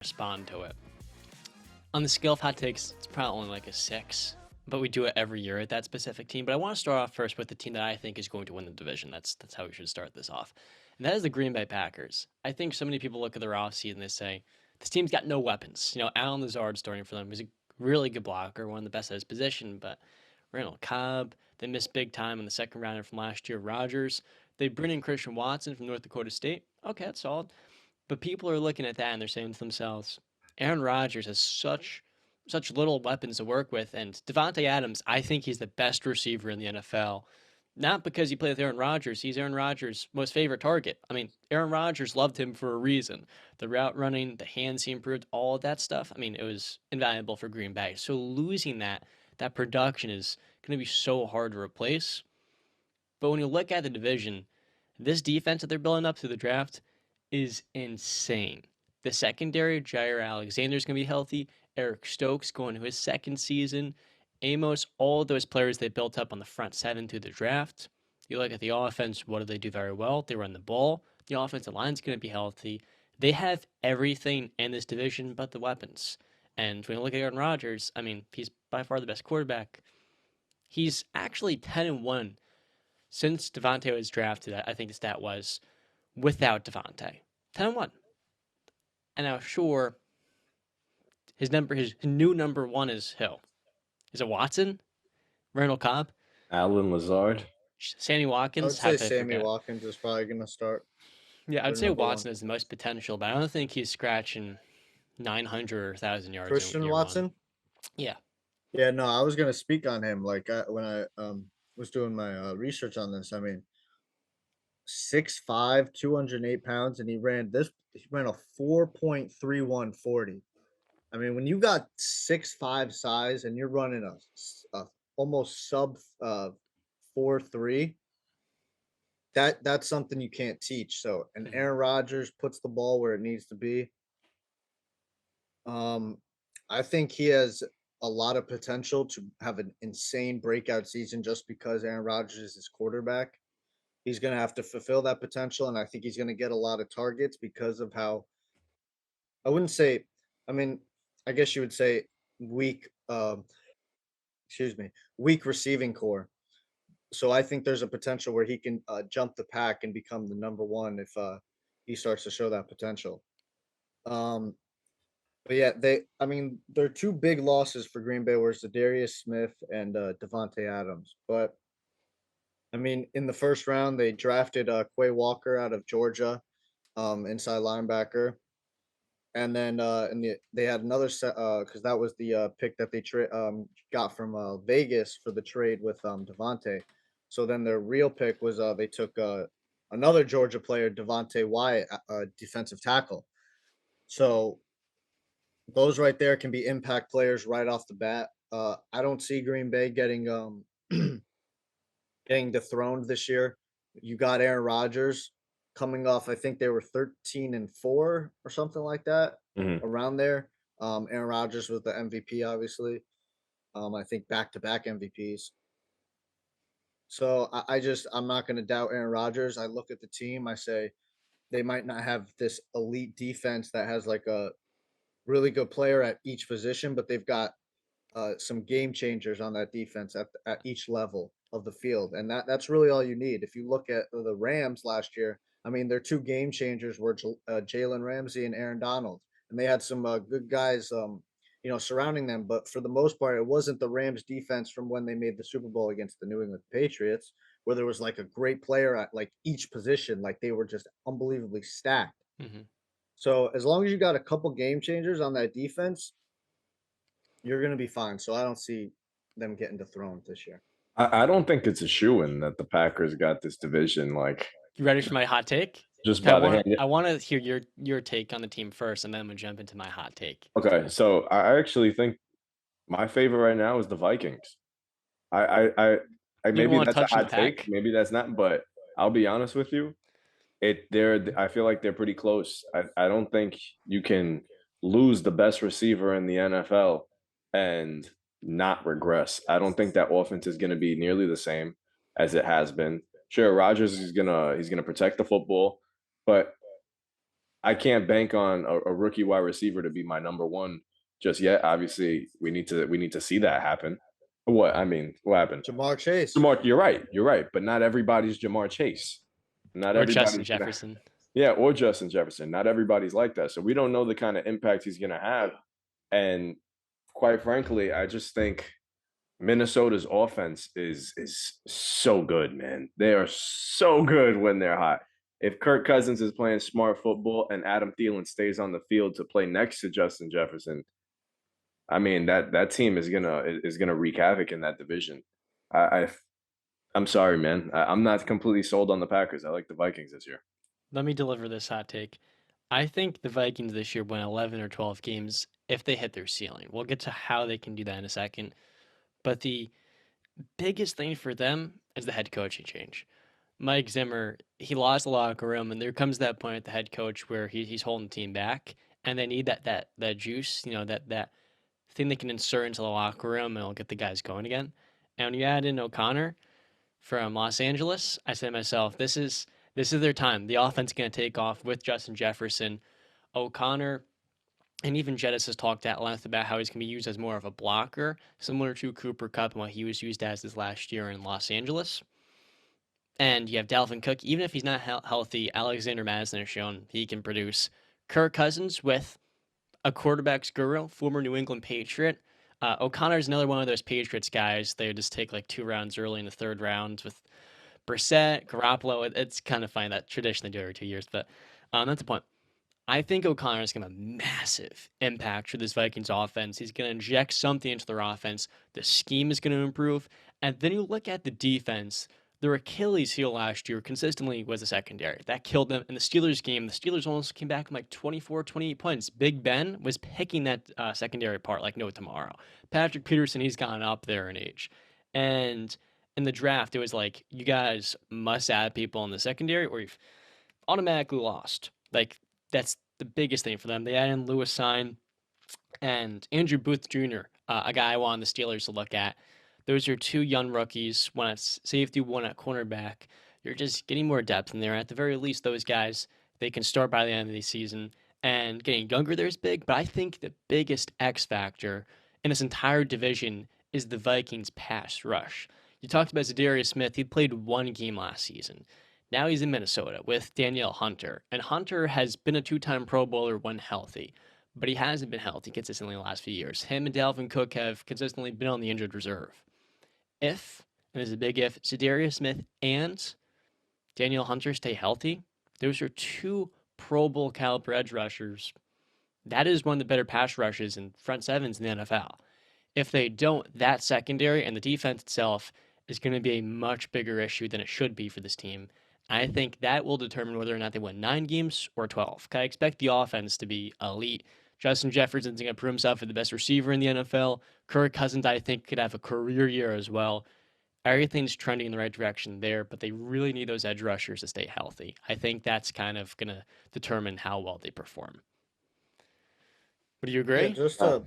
respond to it. On the scale of hot takes, it's probably only like a 6, but we do it every year at that specific team. But I want to start off first with the team that I think is going to win the division. That's how we should start this off. And that is the Green Bay Packers. I think so many people look at their offseason and they say, this team's got no weapons. Alan Lazard starting for them. He's a really good blocker, one of the best at his position, but Randall Cobb, they missed big time in the second rounder from last year. Rodgers, they bring in Christian Watson from North Dakota State. Okay, that's solid. But people are looking at that and they're saying to themselves, Aaron Rodgers has such little weapons to work with, and Devontae Adams, I think he's the best receiver in the NFL. Not because he played with Aaron Rodgers, he's Aaron Rodgers' most favorite target. I mean, Aaron Rodgers loved him for a reason. The route running, the hands he improved, all of that stuff. I mean, it was invaluable for Green Bay. So losing that production is going to be so hard to replace. But when you look at the division, this defense that they're building up through the draft is insane. The secondary, Jair Alexander's going to be healthy. Eric Stokes going to his second season. Amos, all those players they built up on the front seven through the draft. You look at the offense, what do they do very well? They run the ball. The offensive line's going to be healthy. They have everything in this division but the weapons. And when you look at Aaron Rodgers, I mean, he's by far the best quarterback. He's actually 10-1 since Devontae was drafted. I think the stat was without Devontae. 10-1. And now, sure, his new number one is who? Is it Watson? Randall Cobb? Alan Lazard. Sammy I would Watkins? say I Sammy forget. Watkins is probably going to start. Yeah, I'd Their say number Watson one. has the most potential, but I don't think he's scratching 900 or 1,000 yards in Christian year one. Watson? Yeah. Yeah, no, I was going to speak on him. When I was doing my research on this, I mean, 6'5", 208 pounds, and he ran a 4.3140. I mean, when you got 6'5" size and you're running a almost sub 4.3, that's something you can't teach. So, and Aaron Rodgers puts the ball where it needs to be. I think he has a lot of potential to have an insane breakout season just because Aaron Rodgers is his quarterback. He's going to have to fulfill that potential, and I think he's going to get a lot of targets because of how I wouldn't say, I mean, I guess you would say weak, excuse me, weak receiving core. So I think there's a potential where he can jump the pack and become the number one if he starts to show that potential. Um, but yeah, I mean, there are two big losses for Green Bay, where it's Darius Smith and Devontae Adams. But I mean, in the first round, they drafted Quay Walker out of Georgia, inside linebacker. And then they had another set because that was the pick that they got from Vegas for the trade with Devontae. So then their real pick was they took another Georgia player, Devontae Wyatt, defensive tackle. So those right there can be impact players right off the bat. I don't see Green Bay getting getting dethroned this year. You got Aaron Rodgers coming off. I think they were 13-4 or something like that, around there. Aaron Rodgers was the MVP, obviously. I think back-to-back MVPs. So I'm not going to doubt Aaron Rodgers. I look at the team. I say they might not have this elite defense that has like a really good player at each position, but they've got some game changers on that defense at each level of the field, and that's really all you need. If you look at the Rams last year, I mean, their two game changers were Jalen Ramsey and Aaron Donald, and they had some good guys, surrounding them. But for the most part, it wasn't the Rams defense from when they made the Super Bowl against the New England Patriots, where there was like a great player at like each position, like they were just unbelievably stacked. Mm-hmm. So as long as you got a couple game changers on that defense, you're going to be fine. So I don't see them getting dethroned this year. I don't think it's a shoo-in that the Packers got this division. Like, You ready for my hot take? just I by the want hand. I want to hear your take on the team first, and then I'm gonna jump into my hot take. Okay, so I actually think my favorite right now is the Vikings. I You don't maybe want to that's a touch the hot take, pack? maybe that's not, but I'll be honest with you. I feel like they're pretty close. I don't think you can lose the best receiver in the NFL and not regress. I don't think that offense is going to be nearly the same as it has been. Sure, Rodgers is he's gonna protect the football, but I can't bank on a rookie wide receiver to be my number one just yet. Obviously, we need to see that happen. What I mean, what happened? Jamar Chase. Jamar, you're right, but not everybody's Jamar Chase. Not Or Justin everybody's gonna, Jefferson. yeah, or Justin Jefferson. Not everybody's like that, so we don't know the kind of impact he's gonna have. And quite frankly, I just think Minnesota's offense is so good, man. They are so good when they're hot. If Kirk Cousins is playing smart football and Adam Thielen stays on the field to play next to Justin Jefferson, I mean that team is gonna wreak havoc in that division. I I'm sorry, man. I'm not completely sold on the Packers. I like the Vikings this year. Let me deliver this hot take. I think the Vikings this year win 11 or 12 games if they hit their ceiling. We'll get to how they can do that in a second. But the biggest thing for them is the head coaching change. Mike Zimmer, he lost the locker room, and there comes that point at the head coach where he's holding the team back, and they need that juice, that thing they can insert into the locker room, and it'll get the guys going again. And when you add in O'Connor from Los Angeles, I say to myself, this is their time. The offense is going to take off with Justin Jefferson, O'Connor, and even Jettis has talked at length about how he's going to be used as more of a blocker, similar to Cooper Kupp and what he was used as this last year in Los Angeles. And you have Dalvin Cook, even if he's not healthy, Alexander Madison has shown he can produce. Kirk Cousins with a quarterback's guru, former New England Patriot. O'Connor's another one of those Patriots guys. They just take like 2 rounds early in the third round with Brissett, Garoppolo. It's kind of funny that tradition they do every 2 years, but that's the point. I think O'Connor is going to have massive impact for this Vikings offense. He's going to inject something into their offense. The scheme is going to improve. And then you look at the defense. Their Achilles heel last year consistently was the secondary. That killed them. In the Steelers game, the Steelers almost came back from like 24, 28 points. Big Ben was picking that secondary apart like no tomorrow. Patrick Peterson, he's gone up there in age. And in the draft, it was like, you guys must add people in the secondary or you've automatically lost. Like, that's the biggest thing for them. They add in Lewis Sign and Andrew Booth Jr., a guy I want the Steelers to look at. Those are two young rookies, one at safety, one at cornerback. You're just getting more depth in there. At the very least, those guys, they can start by the end of the season. And getting younger there is big, but I think the biggest X factor in this entire division is the Vikings' pass rush. You talked about Zadarius Smith. He played one game last season. Now he's in Minnesota with Danielle Hunter. And Hunter has been a 2-time Pro Bowler when healthy, but he hasn't been healthy consistently in the last few years. Him and Dalvin Cook have consistently been on the injured reserve. If, and there's a big if, Zadarius Smith and Danielle Hunter stay healthy, those are two Pro Bowl caliber edge rushers. That is one of the better pass rushes and front sevens in the NFL. If they don't, that secondary and the defense itself is going to be a much bigger issue than it should be for this team. I think that will determine whether or not they win 9 games or 12. I expect the offense to be elite. Justin Jefferson's going to prove himself as the best receiver in the NFL. Kirk Cousins, I think, could have a career year as well. Everything's trending in the right direction there, but they really need those edge rushers to stay healthy. I think that's kind of going to determine how well they perform. Would you agree?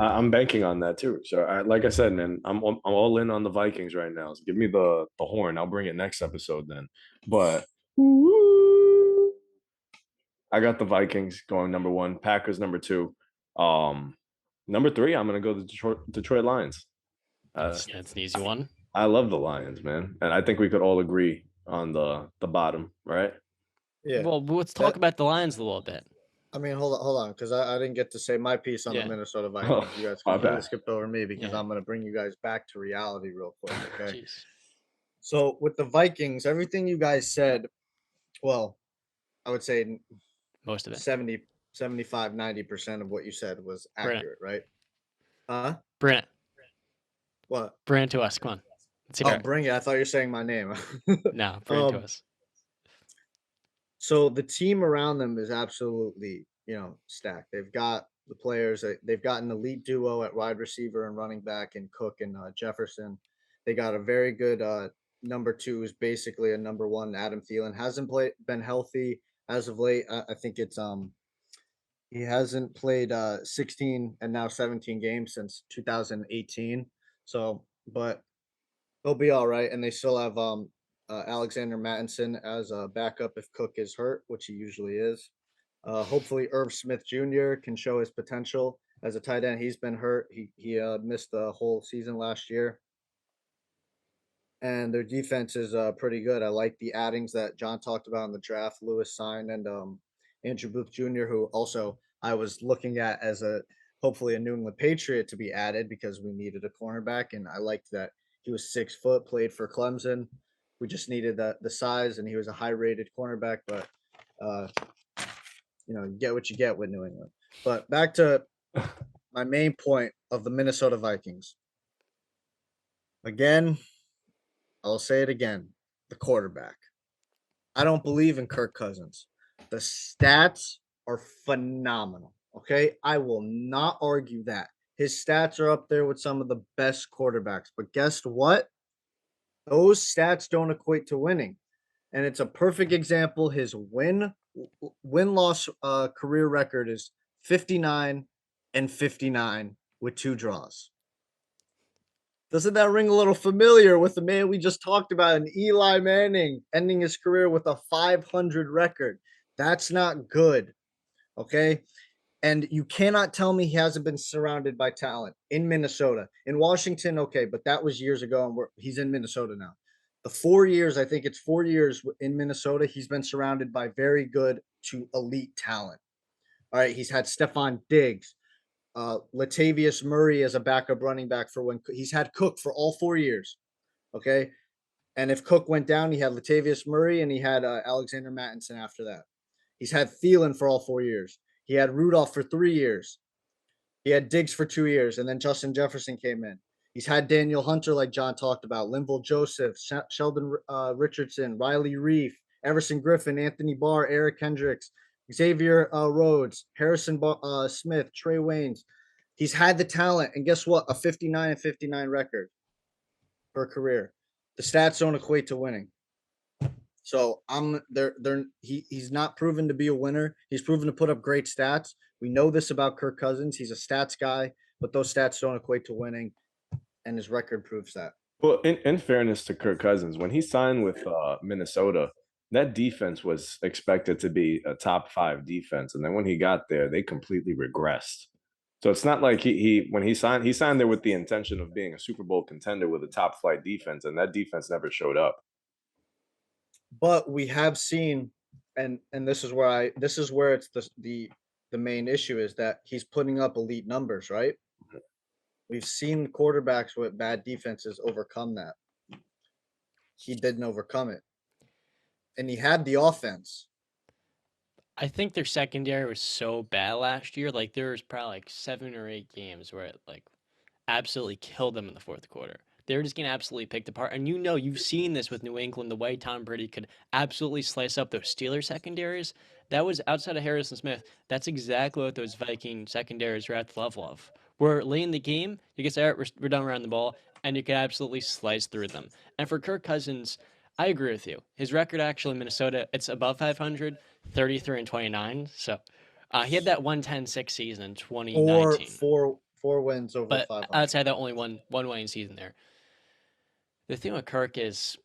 I'm banking on that too. So, like I said, man, I'm all in on the Vikings right now. So give me the horn. I'll bring it next episode then. But I got the Vikings going number 1, Packers number 2. Number 3, I'm gonna go the Detroit Lions. That's an easy one. I love the Lions, man, and I think we could all agree on the bottom, right? Yeah. Well, let's talk about the Lions a little bit. I mean, hold on, because I didn't get to say my piece on the Minnesota Vikings. You guys completely skipped over me because I'm going to bring you guys back to reality real quick, okay? Jeez. So with the Vikings, everything you guys said, well, I would say most of it, 70, 75, 90% of what you said was accurate, right? Huh? Brent. What? Bring it to us. Come on. Bring it. I thought you were saying my name. No, bring it to us. So the team around them is absolutely, stacked. They've got the players. They've got an elite duo at wide receiver and running back in Cook and Jefferson. They got a very good number 2 is basically a number 1. Adam Thielen hasn't been healthy as of late. I think it's he hasn't played 16 and now 17 games since 2018. So, but they'll be all right, and they still have Alexander Mattinson as a backup if Cook is hurt, which he usually is. Hopefully, Irv Smith Jr. can show his potential as a tight end. He's been hurt. He missed the whole season last year, and their defense is pretty good. I like the addings that John talked about in the draft. Lewis signed and Andrew Booth Jr., who also I was looking at as a hopefully a New England Patriot to be added because we needed a cornerback, and I liked that he was 6 foot, played for Clemson. We just needed the size, and he was a high rated cornerback, but uh, you get what you get with New England. But back to my main point of the Minnesota Vikings. Again, I'll say it again, the quarterback. I don't believe in Kirk Cousins. The stats are phenomenal. Okay. I will not argue that. His stats are up there with some of the best quarterbacks. But guess what? Those stats don't equate to winning. And it's a perfect example. His win loss career record is 59-59 with 2 draws. Doesn't that ring a little familiar with the man we just talked about, an Eli Manning ending his career with a 500 record? That's not good. Okay. And you cannot tell me he hasn't been surrounded by talent in Minnesota. In Washington, okay, but that was years ago, and he's in Minnesota now. The 4 years, I think it's 4 years in Minnesota, he's been surrounded by very good to elite talent. All right, he's had Stephon Diggs, Latavius Murray as a backup running back for when he's had Cook for all 4 years. Okay. And if Cook went down, he had Latavius Murray and he had Alexander Mattinson after that. He's had Thielen for all 4 years. He had Rudolph for 3 years. He had Diggs for 2 years. And then Justin Jefferson came in. He's had Daniel Hunter, like John talked about, Linval Joseph, Sheldon Richardson, Riley Reef, Everson Griffin, Anthony Barr, Eric Hendricks, Xavier Rhodes, Harrison Smith, Trey Waynes. He's had the talent, and guess what? A 59-59 record per career. The stats don't equate to winning. So he's not proven to be a winner. He's proven to put up great stats. We know this about Kirk Cousins. He's a stats guy, but those stats don't equate to winning, and his record proves that. Well, in fairness to Kirk Cousins, when he signed with Minnesota, that defense was expected to be a top 5 defense, and then when he got there, they completely regressed. So it's not like when he signed there with the intention of being a Super Bowl contender with a top flight defense, and that defense never showed up. But we have seen, and this is where it's the main issue is that he's putting up elite numbers, right? We've seen quarterbacks with bad defenses overcome that. He didn't overcome it. And he had the offense. I think their secondary was so bad last year. Like there was probably like 7 or 8 games where it like absolutely killed them in the fourth quarter. They're just getting absolutely picked apart. And you've seen this with New England, the way Tom Brady could absolutely slice up those Steelers secondaries. That was outside of Harrison Smith. That's exactly what those Viking secondaries are at the level of. Where late in the game, you can say, all right, we're done around the ball, and you can absolutely slice through them. And for Kirk Cousins, I agree with you. His record actually in Minnesota, it's above 500, 33-29. So he had that 110-6 season in 2019. Four wins over But 500. outside that, only one winning season there. The thing with Kirk is,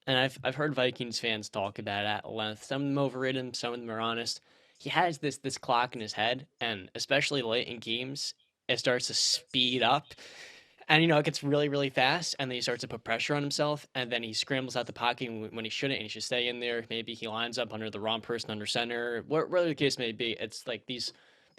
and I've heard Vikings fans talk about it at length. Some of them overrate him, some of them are honest. He has this clock in his head, and especially late in games, it starts to speed up. And it gets really, really fast, and then he starts to put pressure on himself, and then he scrambles out the pocket when he shouldn't, and he should stay in there. Maybe he lines up under the wrong person under center, whatever the case may be. It's like these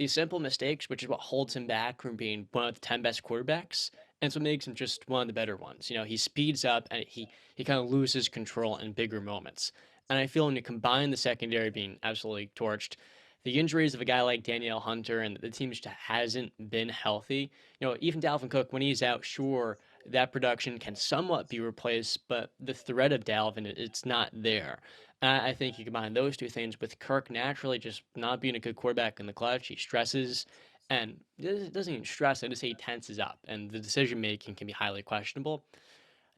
simple mistakes, which is what holds him back from being one of the 10 best quarterbacks, and it's what makes him just one of the better ones. He speeds up, and he kind of loses control in bigger moments. And I feel when you combine the secondary being absolutely torched, the injuries of a guy like Danielle Hunter, and the team just hasn't been healthy. Even Dalvin Cook, when he's out, sure, that production can somewhat be replaced, but the threat of Dalvin, it's not there. I think you combine those two things with Kirk naturally just not being a good quarterback in the clutch. He stresses, and it doesn't even stress, I just say he tenses up, and the decision making can be highly questionable.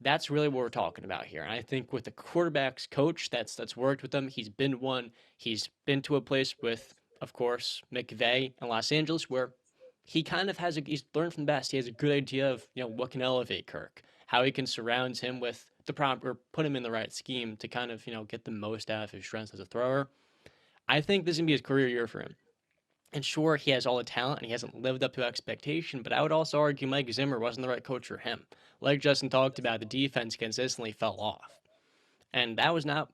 That's really what we're talking about here. And I think with the quarterback's coach that's worked with him, he's been one. He's been to a place with, of course, McVay in Los Angeles where he kind of he's learned from the best. He has a good idea of, what can elevate Kirk, how he can surround him with the proper, put him in the right scheme to kind of, get the most out of his strengths as a thrower. I think this is gonna be his career year for him. And sure, he has all the talent and he hasn't lived up to expectation, but I would also argue Mike Zimmer wasn't the right coach for him. Like Justin talked about, the defense consistently fell off. And that was not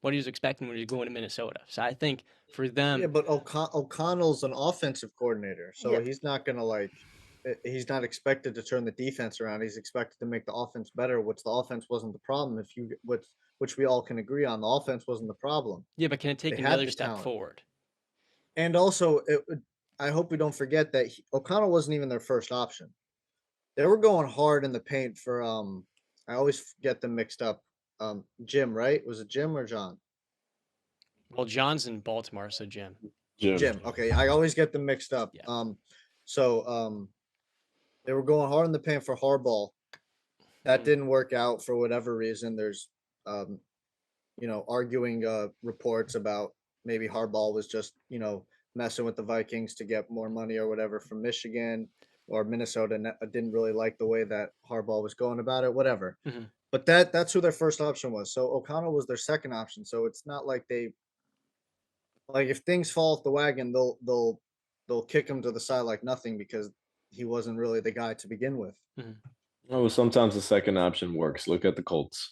what he was expecting when he was going to Minnesota. So I think for Yeah, them, but O'Connell's an offensive coordinator, so yeah, he's not gonna he's not expected to turn the defense around. He's expected to make the offense better, which the offense wasn't the problem. Which we all can agree on, the offense wasn't the problem. yeah, but can it They take had another the step talent. forward? And also, I hope we don't forget that O'Connell wasn't even their first option. They were going hard in the paint for I always get them mixed up. Jim, right? Was it Jim or John? Well, John's in Baltimore, so Jim. Jim. Jim. Okay, I always get them mixed up. Yeah. So they were going hard in the paint for Harbaugh. That Mhm. didn't work out for whatever reason. There's um arguing reports about maybe Harbaugh was just, messing with the Vikings to get more money or whatever from Michigan, or Minnesota didn't really like the way that Harbaugh was going about it, whatever. Mhm. But that's who their first option was. So O'Connell was their second option. So it's not like if things fall off the wagon, they'll kick him to the side like nothing because he wasn't really the guy to begin with. Mhm. Oh, sometimes the second option works. Look at the Colts.